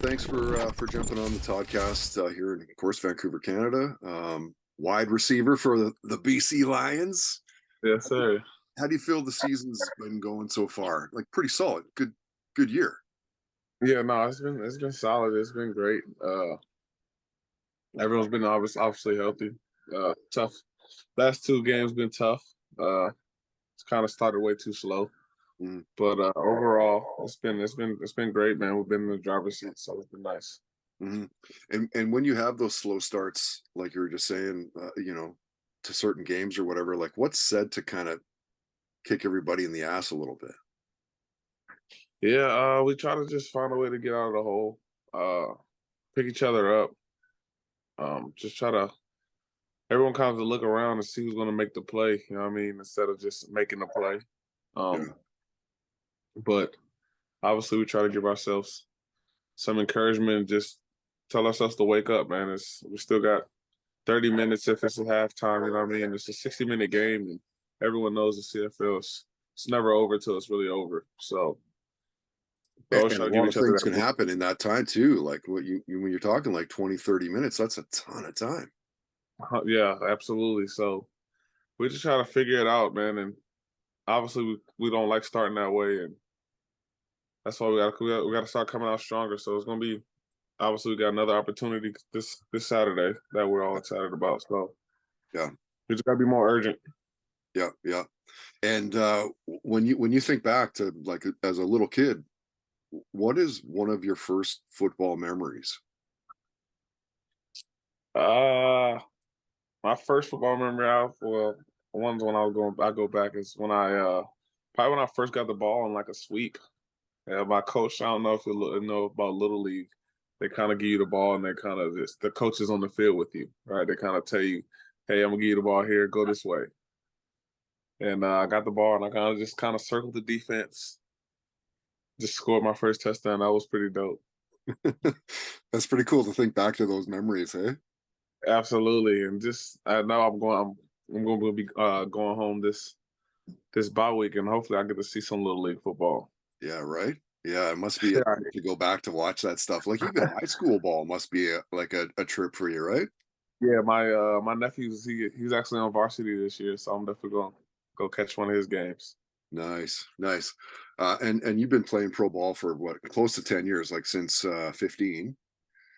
Thanks for jumping on the podcast here in, of course, Vancouver, Canada. Wide receiver for the BC Lions. Yes, sir. How do you feel the season's been going so far? Like pretty solid, good year. Yeah, no, it's been solid. It's been great. Everyone's been obviously healthy. Tough. Last two games been tough. It's kind of started way too slow, Mm, but overall, it's been great, man. We've been in the driver's seat, so it's been nice. mhm. And when you have those slow starts, like you were just saying, to certain games or whatever, like what's said to kind of kick everybody in the ass a little bit? Yeah, we try to just find a way to get out of the hole, pick each other up, just try to. Everyone kind of look around and see who's going to make the play. You know what I mean? Instead of just making the play. Yeah. But obviously, we try to give ourselves some encouragement and just tell ourselves to wake up, man. We still got 30 minutes if it's a halftime, you know what I mean? It's a 60-minute game, and everyone knows the CFL it's never over till it's really over. So we always And try a to give lot of each other things that can boost. happen in that time too. Like when you're talking like 20, 30 minutes, that's a ton of time. Yeah, absolutely. So we just try to figure it out, man. And obviously, we don't like starting that way, and that's why we got to start coming out stronger. So it's gonna be obviously we got another opportunity this Saturday that we're all excited about. So Yeah. we just gotta be more urgent. Yeah, yeah. And when you think back to like as a little kid, what is one of your first football memories? Uh my first football memory one's when I go back is when I probably when I first got the ball in like a sweep. Yeah, my coach, I don't know if you know about Little League. They kind of give you the ball and they kind of just the coaches on the field with you, right? They kind of tell you, "Hey, I'm gonna give you the ball here. Go this way." And I got the ball and I kind of circled the defense, just scored my first touchdown. That was pretty dope. That's pretty cool to think back to those memories, eh? Absolutely, and just I know I'm going to be going home this bye week, and hopefully I get to see some Little League football. Yeah, right. Yeah, it must be a Yeah, trip to go back to watch that stuff. Like even high school ball must be like a trip for you, right? yeah. My nephew's he's actually on varsity this year, so I'm definitely going to go catch one of his games. Nice, nice. And you've been playing pro ball for what, close to 10 years, like since 15.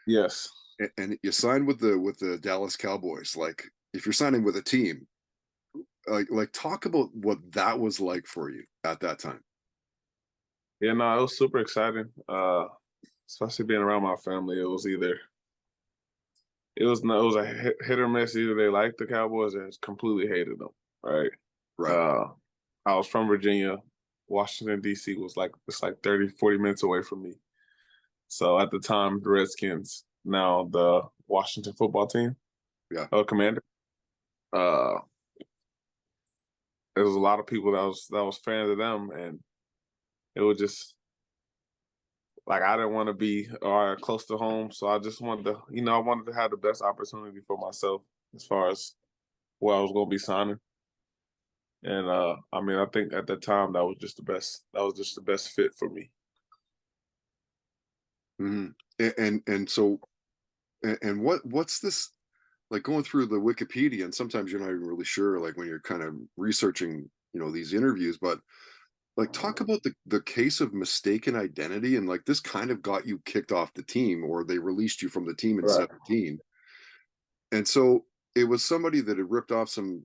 Yes. And you signed with the Dallas Cowboys. Like if you're signing with a team, like talk about what that was like for you at that time. Yeah, no, it was super exciting. Especially being around my family. It was either it was no, it was a hit or miss. Either they liked the Cowboys or completely hated them. Right. Right. Uh, I was from Virginia. Washington D.C. was like it's like 30, 40 minutes away from me. So at the time, the Redskins, now the Washington football team, Yeah. commander. Uh, there was a lot of people that was fans of them, and it was just like I didn't want to be close to home, so I just wanted to, I wanted to have the best opportunity for myself as far as where I was going to be signing. And I mean, I think at that time that was just the best. That was just the best fit for me. Hmm. And so and what's this like going through the Wikipedia, and sometimes you're not even really sure, like when you're kind of researching, these interviews, but like talk about the case of mistaken identity, and like this kind of got you kicked off the team, or they released you from the team in Right. 17. And so it was somebody that had ripped off some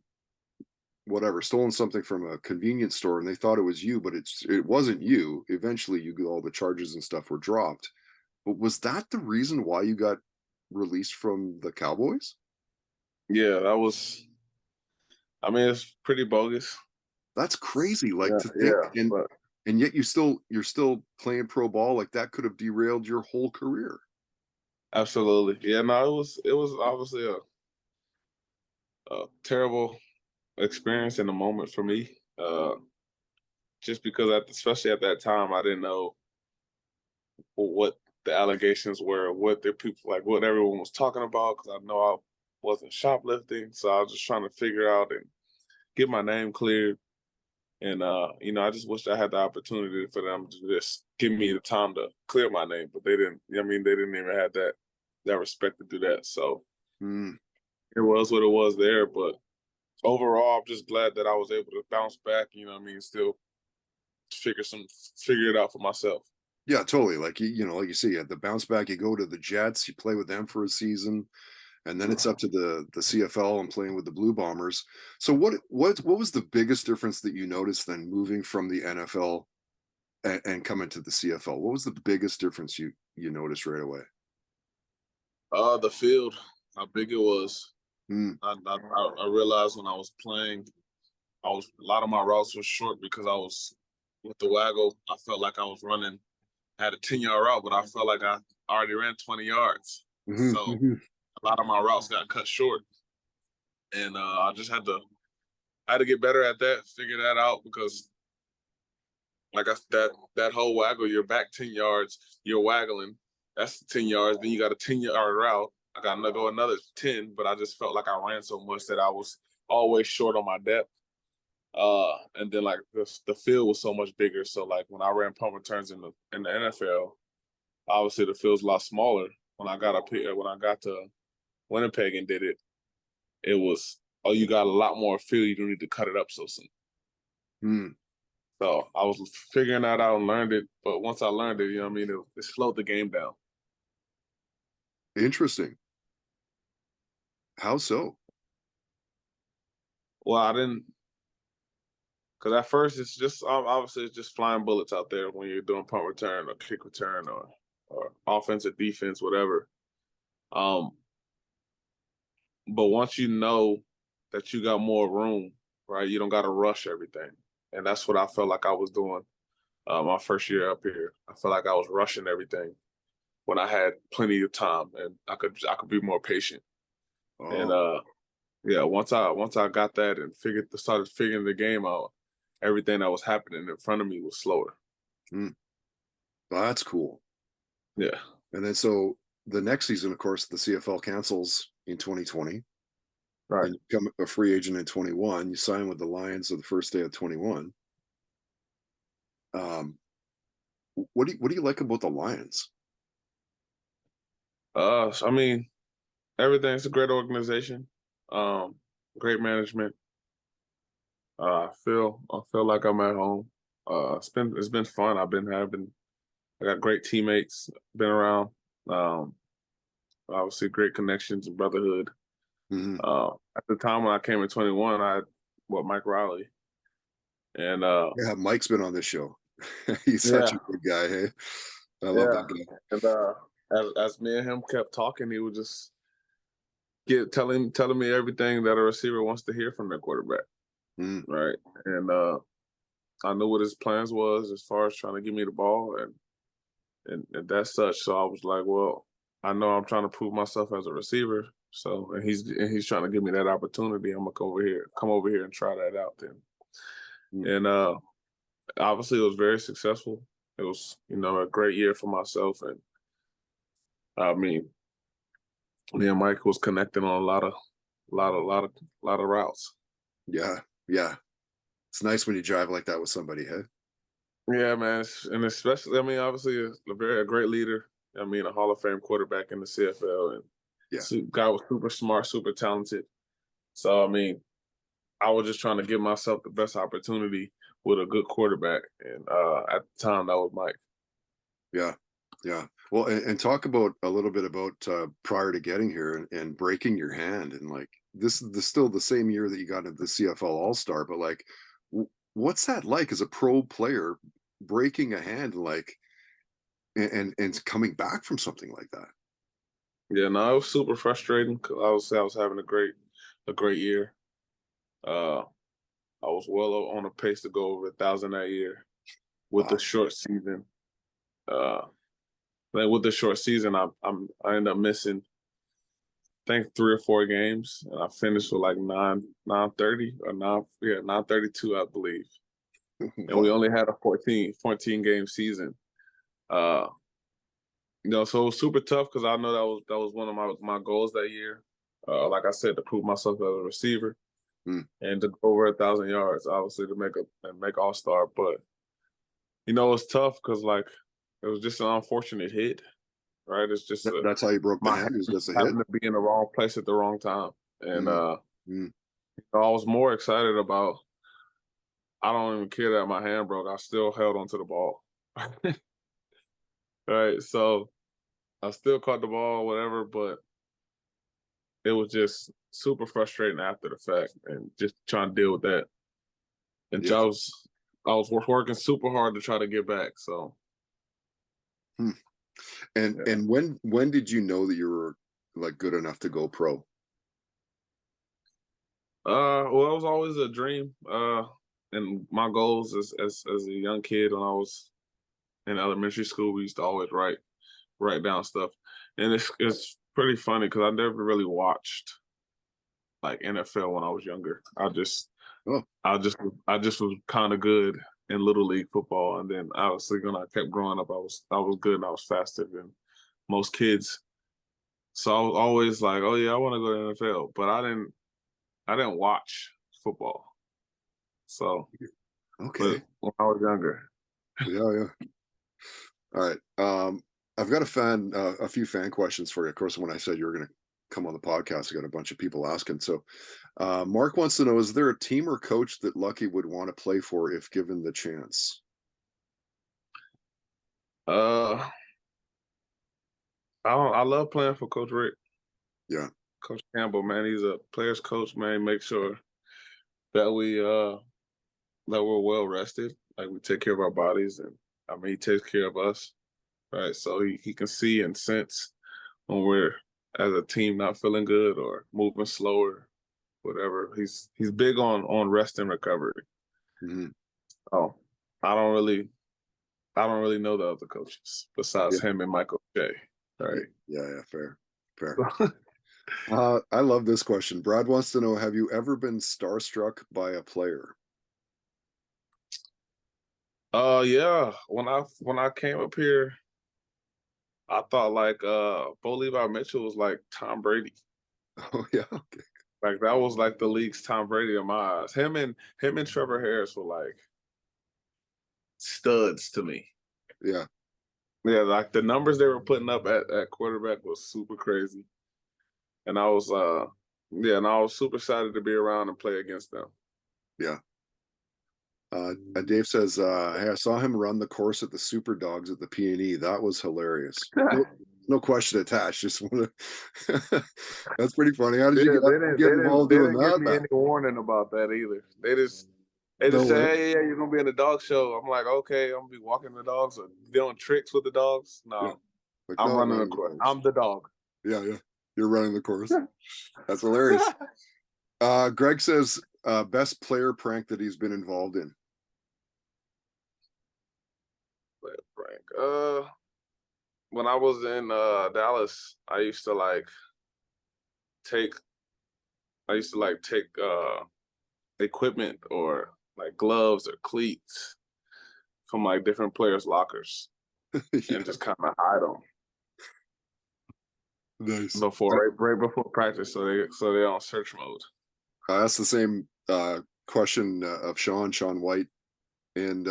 whatever, stolen something from a convenience store, and they thought it was you, but it wasn't you. Eventually all the charges and stuff were dropped. But was that the reason why you got released from the Cowboys? Yeah, that was. I mean, it's pretty bogus. That's crazy, like, Yeah, to think, yeah, but and yet you're still playing pro ball, like, that could have derailed your whole career. absolutely. Yeah, no, it was obviously a terrible experience in the moment for me. Just because especially at that time, I didn't know what the allegations were, what the people like, what everyone was talking about. Because I know I wasn't shoplifting, so I was just trying to figure out and get my name cleared. And I just wish I had the opportunity for them to just give me the time to clear my name, but they didn't. I mean, they didn't even have that respect to do that. So Mm, it was what it was there. But overall, I'm just glad that I was able to bounce back. Still figure it out for myself. yeah, totally. Like like you say, you had the bounce back. You go to the Jets, you play with them for a season, and then it's up to the CFL and playing with the Blue Bombers. So what was the biggest difference that you noticed then moving from the NFL and coming to the CFL? What was the biggest difference you noticed right away? The field, how big it was. Mm, I realized when I was playing, I was a lot of my routes were short because I was with the waggle. I felt like I was running. I had a 10-yard route, but I felt like I already ran 20 yards. mhm, So mhm. a lot of my routes got cut short, and I had to get better at that, figure that out because like that whole waggle, you're back 10 yards, you're waggling. That's 10 yards. Then you got a 10-yard route. I got to go another 10, but I just felt like I ran so much that I was always short on my depth. And then like the field was so much bigger. So like when I ran punt returns in the NFL, obviously the field's a lot smaller. When I got up here, when I got to Winnipeg and did it, it was you got a lot more field. You don't need to cut it up so soon. Mm, So I was figuring that out and learned it. But once I learned it, it slowed the game down. interesting. How so? Well, I didn't, because at first it's just obviously it's just flying bullets out there when you're doing punt return or kick return or offensive defense, whatever. Um, but once you know that you got more room, right, you don't got to rush everything, and that's what I felt like I was doing my first year up here. I felt like I was rushing everything when I had plenty of time and I could be more patient. And Oh, yeah, once I got that and started figuring the game out, everything that was happening in front of me was slower. mm, that's cool. Yeah. And then so the next season, of course, the CFL cancels in 2020. Right. Then you become a free agent in 21. You sign with the Lions on the first day of 21. Um, what do you like about the Lions? I mean, everything's a great organization, um, great management. I feel like I'm at home. It's been fun. I got great teammates. Been around. Um, Obviously great connections and brotherhood. Mhm. At the time when I came in 21, I had Mike Riley, and Yeah, Mike's been on this show. He's such yeah, a good guy. Hey, I love yeah, that guy. and as me and him kept talking, he would just telling me everything that a receiver wants to hear from their quarterback, Mm, right? And I knew what his plans was as far as trying to give me the ball and that's such. So I was like, well, I know I'm trying to prove myself as a receiver. So and he's trying to give me that opportunity. I'm gonna come over here and try that out then. mm. And obviously it was very successful. It was, a great year for myself. And I mean, me and Mike was connecting on a lot of routes. Yeah, yeah. It's nice when you drive like that with somebody. Hey, Yeah, man, and especially, I mean, obviously a great leader. I mean, a Hall of Fame quarterback in the CFL, and yeah. guy was super smart, super talented. So I mean, I was just trying to give myself the best opportunity with a good quarterback, and at the time that was Mike. Yeah, yeah. Well, and talk about a little bit about prior to getting here and breaking your hand, and like this is still the same year that you got into the CFL All Star, but like, what's that like as a pro player breaking a hand, like, and coming back from something like that? Yeah, no, it was super frustrating because I was having a great year. Uh, I was well on a pace to go over 1,000 that year with the Wow. short season. Uh, then with the short season, I ended up missing I think 3 or 4 games, and I finished with like 930 or 932, I believe. And we Wow. only had a 14 game season. Uh, so it was super tough because I know that was one of my goals that year. Like I said, to prove myself as a receiver. Mm. and to go over 1,000 yards, obviously to make All Star. But it's tough because like it was just an unfortunate hit, right? It's just That's how you broke the my hand. It was hand just a hit. happened to be in the wrong place at the wrong time, and Mm. Mm. I was more excited about. I don't even care that my hand broke. I still held onto the ball. Right. So I still caught the ball, whatever, but it was just super frustrating after the fact and just trying to deal with that. And Yeah. I was working super hard to try to get back. So Hmm. And yeah. and when did you know that you were like good enough to go pro? Well, it was always a dream. And my goals as a young kid when I was in elementary school, we used to always write down stuff. And it's pretty funny because I never really watched like NFL when I was younger. Oh, I just was kind of good in little league football, and then obviously when I kept growing up, I was good and I was faster than most kids. So I was always like, oh yeah, I want to go to the NFL, but I didn't watch football. So, but okay. when I was younger, Yeah, yeah. All right. I've got a few fan questions for you. Of course, when I said you were going to come on the podcast, I got a bunch of people asking. So, Mark wants to know: is there a team or coach that Lucky would want to play for if given the chance? uh, I love playing for Coach Rick, Yeah, Coach Campbell. Man, he's a players coach. Man, make sure that that we're well rested, like we take care of our bodies, and I mean he takes care of us, right? So he can see and sense when we're as a team not feeling good or moving slower, whatever. He's big on rest and recovery. hmm, Oh, I don't really I don't really know the other coaches besides yeah, him and Michael J. yeah, Right. yeah, yeah. Fair, fair. I love this question. Brad wants to know: have you ever been starstruck by a player? Yeah. When I came up here, I thought like Bo Levi Mitchell was like Tom Brady. Oh yeah, okay. Like that was like the league's Tom Brady in my eyes. Him and Trevor Harris were like studs to me. Yeah, Yeah, like the numbers they were putting up at quarterback was super crazy. And and I was super excited to be around and play against them. yeah. Dave says, "Hey, I saw him run the course at the Super Dogs at the P&E. That was hilarious. No, no question attached. Just want to. That's pretty funny. How did you get involved They doing didn't give that? me Then any warning about that either. They no just way. say, hey, yeah, you're gonna be in the dog show. I'm like, okay, I'm gonna be walking the dogs or doing tricks with the dogs. Yeah, No, like I'm no running the running the course. course. I'm the dog. Yeah, yeah. You're running the course. That's hilarious. Greg says, best player prank that he's been involved in. But Frank, when I was in Dallas, take I used to like take equipment or like gloves or cleats from like different players' lockers and Yeah, just kind of hide them nice. right before practice, so they on search mode. That's the same question of Sean White, and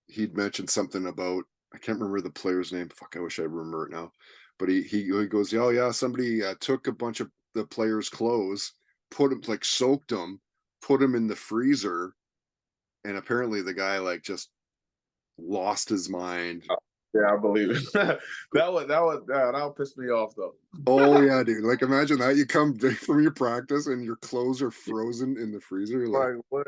he'd mentioned something about I can't remember the player's name. Fuck, I wish I remember it now. But he goes, oh yeah, somebody took a bunch of the players' clothes, put them like soaked them, put them in the freezer, and apparently the guy like just lost his mind. Yeah, I believe it. That would piss me off though. Oh yeah, dude. Like imagine that you come from your practice and your clothes are frozen in the freezer. Like, Like what?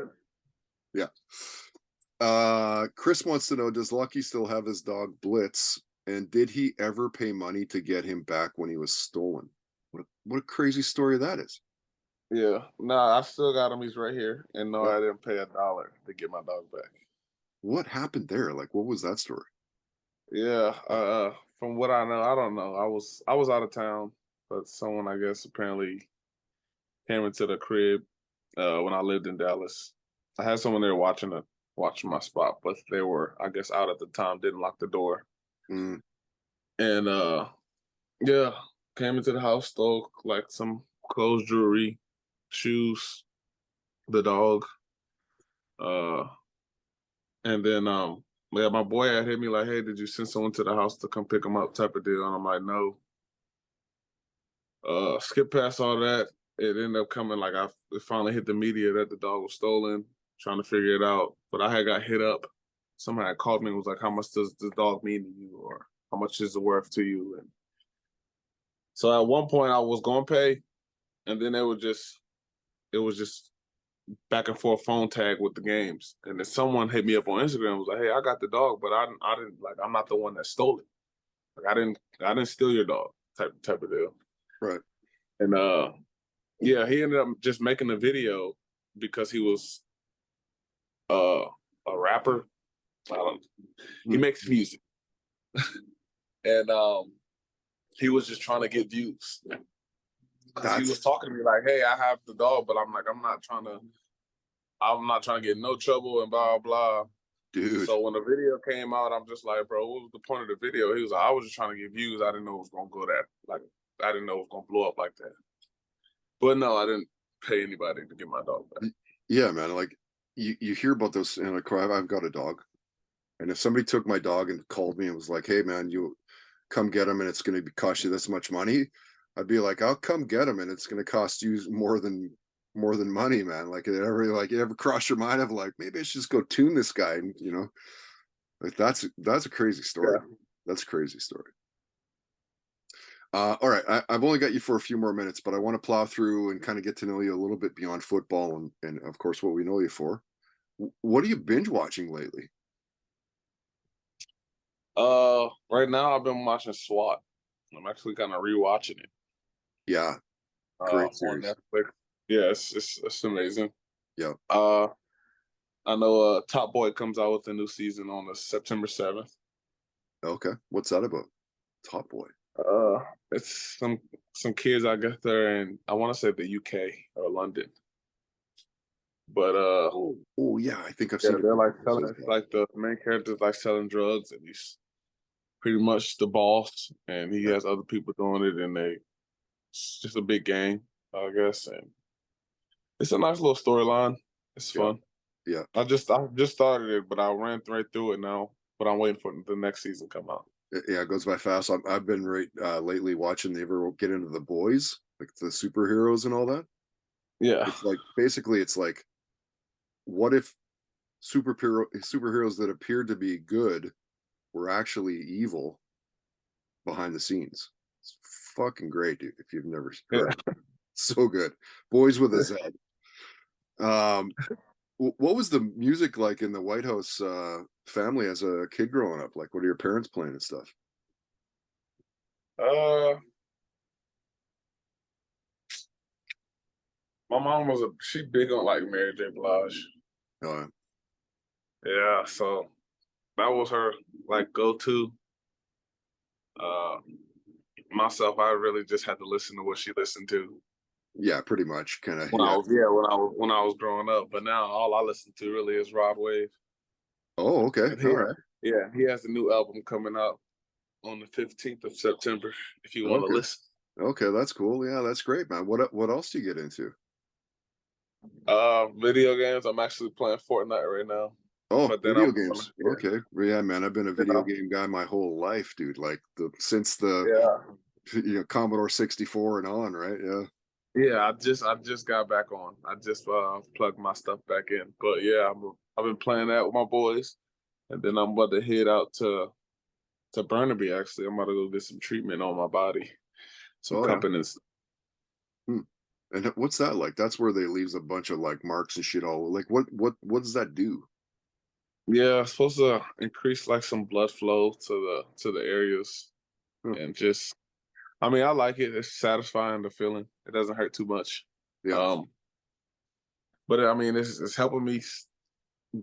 yeah. Chris wants to know: does Lucky still have his dog Blitz? And did he ever pay money to get him back when he was stolen? What a crazy story that is. Yeah, nah, I still got him. He's right here, and no, Yeah. I didn't pay $1 to get my dog back. What happened there? Like, what was that story? Yeah, from what I know, I don't know. I was out of town, but someone I guess apparently came into the crib when I lived in Dallas. I had someone there watching my spot, but they were I guess out at the time, didn't lock the door, Mm, and yeah, came into the house, stole like some clothes, jewelry, shoes, the dog. Uh, and then yeah, my boy had hit me like, "Hey, did you send someone to the house to come pick him up?" Type of deal, and I'm like, "No." Skip past all that. It ended up coming like it finally hit the media that the dog was stolen. Trying to figure it out, but I had got hit up. Somebody had called me and was like, "How much does the dog mean to you, or how much is it worth to you?" And so at one point I was going to pay, and then it was just back and forth phone tag with the games. And then someone hit me up on Instagram and was like, "Hey, I got the dog, but I didn't like I'm not the one that stole it. Like I didn't steal your dog." Type of deal. Right. And yeah, he ended up just making a video because he was uh a rapper. I don't, he Mm. makes music, and he was just trying to get views because he was That's talking to me like, "Hey, I have the dog," but I'm like, I'm not trying to get in no trouble and blah blah. dude. So when the video came out, I'm just like, "Bro, what was the point of the video?" He was like, "I was just trying to get views. I didn't know it was gonna go that like I didn't know it was gonna blow up like that." But no, I didn't pay anybody to get my dog back. Yeah, man. Like you hear about those, and like I've got a dog, and if somebody took my dog and called me and was like, "Hey, man, you come get him, and it's going to cost you this much money," I'd be like, "I'll come get him, and it's going to cost you more than money, man." Like it ever cross your mind of like maybe I should just go tune this guy, and like that's a crazy story. Yeah. That's a crazy story. All right, I've only got you for a few more minutes, but I want to plow through and kind of get to know you a little bit beyond football and of course what we know you for. What are you binge watching lately? Right now I've been watching SWAT. I'm actually kind of rewatching it Yeah, great on series. Netflix. Yeah, it's amazing. Yeah. Uh, I know Top Boy comes out with a new season on the September 7th. Okay. What's that about? Top Boy. Uh, it's some kids I guess they're in I want to say the UK or London, but Oh yeah, I think I've yeah, seen a they're few like selling. episodes of It's that. like the main character's like selling drugs, and he's pretty much the boss, and he Yeah. has other people doing it, and it's just a big gang, I guess, and it's a nice little storyline. It's Yeah. fun. Yeah. I just started it, but I ran right through it now. But I'm waiting for the next season to come out. Yeah, it goes by fast. I've been lately watching. They ever get into the boys, like the superheroes and all that? Yeah, It's like basically, it's like, what if superheroes that appeared to be good were actually evil behind the scenes? It's fucking great, dude. If you've never heard yeah. of it, so good. Boys with a Z. Um, what was the music like in the White House family as a kid growing up? Like, what are your parents playing and stuff? Uh, my mom was she big on like Mary J. Blige. Uh, Yeah, so that was her like go to. Uh, myself, I really just had to listen to what she listened to yeah, pretty much, kind of. when I Yeah. was when I was growing up. But now all I listen to really is Rod Wave, Oh, okay. and All right. he has a new album coming out on the 15th of September. If you want to Okay. listen, Okay, that's cool. Yeah, that's great, man. What else do you get into? video games. I'm actually playing Fortnite right now, Oh, but then video I'm gonna games. Okay. Well, yeah, man. I've been a video yeah game guy my whole life, dude. Like the since the yeah Commodore 64 and on, right? Yeah. yeah. I just got back on. I just plugged my stuff back in. But yeah, I've been playing that with my boys, and then I'm about to head out to Burnaby. Actually, I'm about to go get some treatment on my body, some Oh yeah. cupping and stuff. Hmm. And what's that like? That's where they leaves a bunch of like marks and shit all like what does that do? Yeah, it's supposed to increase like some blood flow to the areas Huh. and just I mean I like it. It's satisfying the feeling. It doesn't hurt too much. Yeah. Um but I mean it's helping me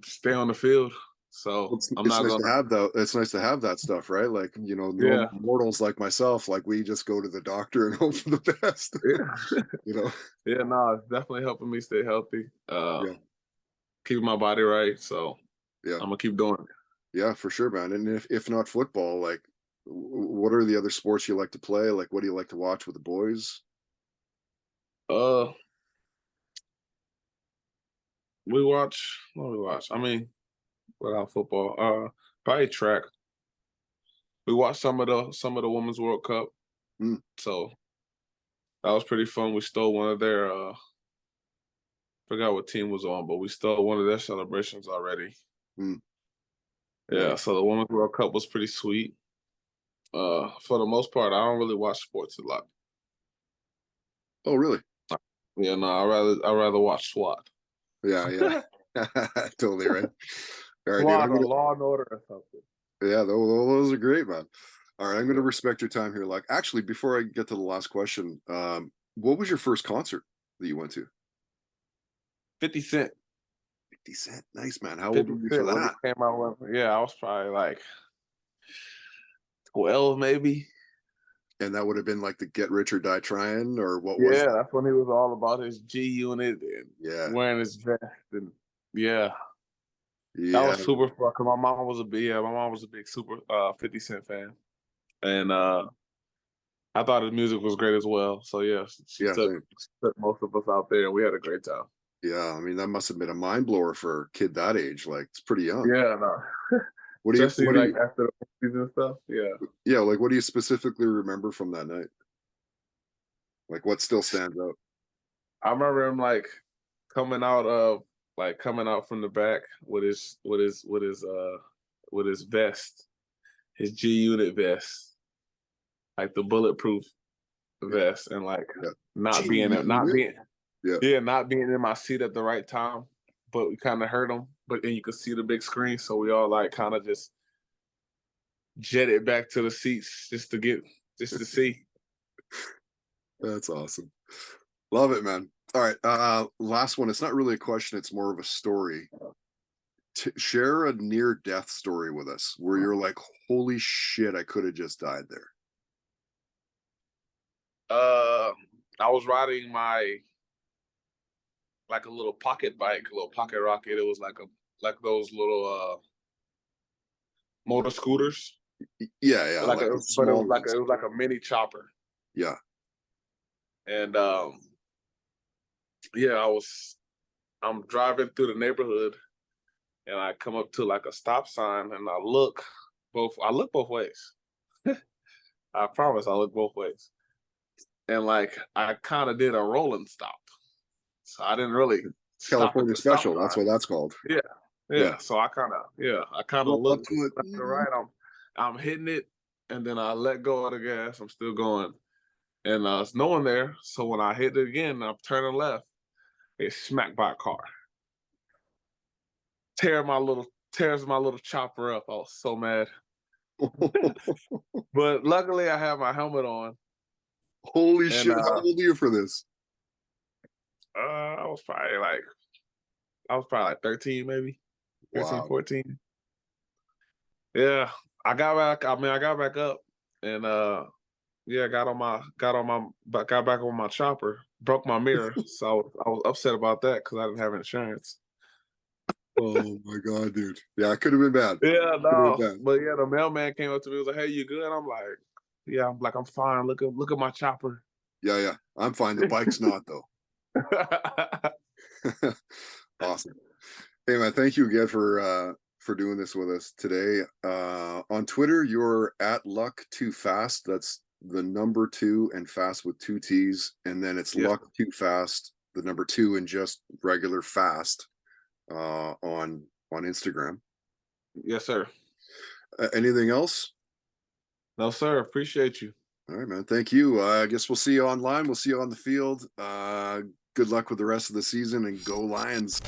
stay on the field. So I'm It's not nice to gonna have that. It's nice to have that stuff, right? Like, normal yeah. mortals like myself, like we just go to the doctor and hope for the best. Yeah. you know? Yeah, no, it's definitely helping me stay healthy. Yeah. Keep my body right. So Yeah. I'm gonna keep doing it. Yeah, for sure, man. And if not football, like what are the other sports you like to play? Like what do you like to watch with the boys? Uh We watch. What we watch? I mean, without football, probably track. We watched some of the Women's World Cup, Mm, so that was pretty fun. We stole one of their forgot what team was on, but we stole one of their celebrations already. mm, Yeah, nice. so the Women's World Cup was pretty sweet. For the most part, I don't really watch sports a lot. Oh, really? Yeah, no, I rather watch SWAT. Yeah, yeah. Totally right. All right, dude. SWAT or Law and Order or something. Yeah, those are great, man. All right, I'm gonna respect your time here. Like, actually, before I get to the last question, what was your first concert that you went to? 50 Cent. 50 Cent. Nice, man. How old 50 were you for Cent when he that? came out with, yeah, I was probably like 12 maybe. And that would have been like the Get Rich or Die Trying, or what was Yeah, that? that's when he was all about his G unit and Yeah, wearing his vest and yeah, that yeah, was super fun. 'Cause my mom was a big super 50 Cent fan, and I thought his music was great as well. So yeah, she yeah, took same. most of us out there, and we had a great time. Yeah, I mean, that must have been a mind blower for a kid that age. Like, it's pretty young. Yeah, no, especially What do like you, after the movies and stuff. Yeah, yeah, like, what do you specifically remember from that night? Like, what still stands out? I remember him coming out of coming out from the back with his vest, his G Unit vest, like the bulletproof Yeah, vest, and yeah. not being not G-Unit? being Yeah. yeah, not being in my seat at the right time. But we kind of heard him, but then you could see the big screen, so we all like kind of just jetted back to the seats just to see. That's awesome. Love it, man. All right, last one. It's not really a question, it's more of a story. Share a near death story with us where you're like, "Holy shit, I could have just died there." Uh, I was riding my a little pocket bike, a little pocket rocket. It was like those little motor scooters, Yeah, yeah, like a but small ones. it was like a mini chopper. Yeah. And yeah, I'm driving through the neighborhood, and I come up to like a stop sign, and I look both ways. I promise I look both ways. And I kind of did a rolling stop. So I didn't really stop at California the stop special, that's sign. what that's called. Yeah. Yeah. Yeah. So I kind of Roll up looked to it. left and right. I'm hitting it, and then I let go of the gas. I'm still going. And there's no one there. So when I hit it again, I'm turning left, it smacked by a car. Tears my little chopper up. I was so mad. But luckily I have my helmet on. Holy And shit, how old are you for this? I was probably like 13 maybe. 13, Wow. 14. Yeah. I got back up and yeah, got back on my chopper, broke my mirror. So I was upset about that because I didn't have insurance. Oh my god, dude. Yeah, it could have been bad. Yeah, Could have no. been bad. But yeah, the mailman came up to me, was like, "Hey, you good?" I'm like, "Yeah." I'm fine. Look at my chopper. Yeah, yeah. I'm fine. The bike's not though. Awesome. Hey man, thank you again for doing this with us today. On Twitter, you're at Luck Too Fast. That's the number two and fast with two T's, and then it's Yes, Luck Too Fast, the number two and just regular fast on Instagram. yes, sir. Anything else? No, sir. Appreciate you. All right, man. Thank you. I guess we'll see you online. We'll see you on the field. Good luck with the rest of the season and go Lions.